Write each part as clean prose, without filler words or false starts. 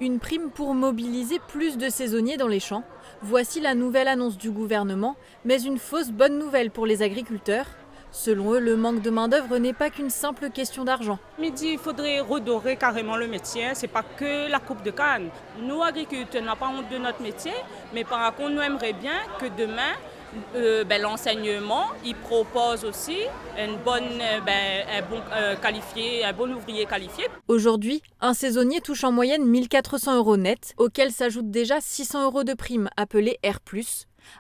Une prime pour mobiliser plus de saisonniers dans les champs. Voici la nouvelle annonce du gouvernement, mais une fausse bonne nouvelle pour les agriculteurs. Selon eux, le manque de main-d'œuvre n'est pas qu'une simple question d'argent. Il faudrait redorer carrément le métier, c'est pas que la coupe de canne. Nous, agriculteurs, n'avons pas honte de notre métier, mais par contre, nous aimerions bien que demain, l'enseignement, il propose aussi un bon ouvrier qualifié. Aujourd'hui, un saisonnier touche en moyenne 1 400 € net, auxquels s'ajoutent déjà 600 € de prime appelée R+.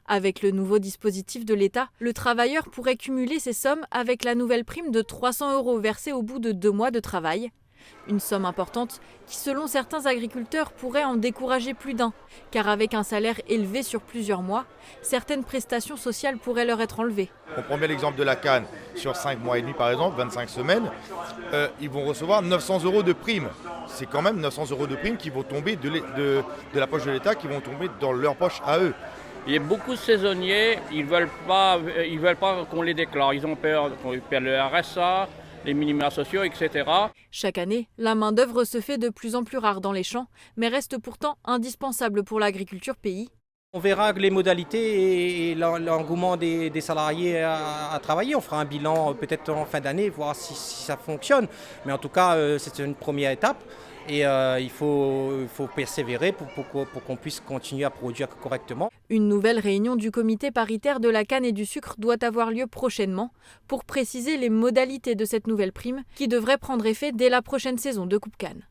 Avec le nouveau dispositif de l'État, le travailleur pourrait cumuler ces sommes avec la nouvelle prime de 300 € versée au bout de 2 mois de travail. Une somme importante qui, selon certains agriculteurs, pourrait en décourager plus d'un, car avec un salaire élevé sur plusieurs mois, certaines prestations sociales pourraient leur être enlevées. On prend bien l'exemple de la canne, sur 5 mois et demi par exemple, 25 semaines, ils vont recevoir 900 € de prime. C'est quand même 900 € de prime qui vont tomber de la poche de l'État, qui vont tomber dans leur poche à eux. Il y a beaucoup de saisonniers, ils veulent pas qu'on les déclare, ils ont peur qu'on perde le RSA, les minima sociaux, etc. Chaque année, la main-d'œuvre se fait de plus en plus rare dans les champs, mais reste pourtant indispensable pour l'agriculture pays. On verra les modalités et l'engouement des salariés à travailler. On fera un bilan peut-être en fin d'année, voir si ça fonctionne. Mais en tout cas, c'est une première étape. Et il faut persévérer pour qu'on puisse continuer à produire correctement. Une nouvelle réunion du comité paritaire de la canne et du sucre doit avoir lieu prochainement pour préciser les modalités de cette nouvelle prime qui devrait prendre effet dès la prochaine saison de Coupe Canne.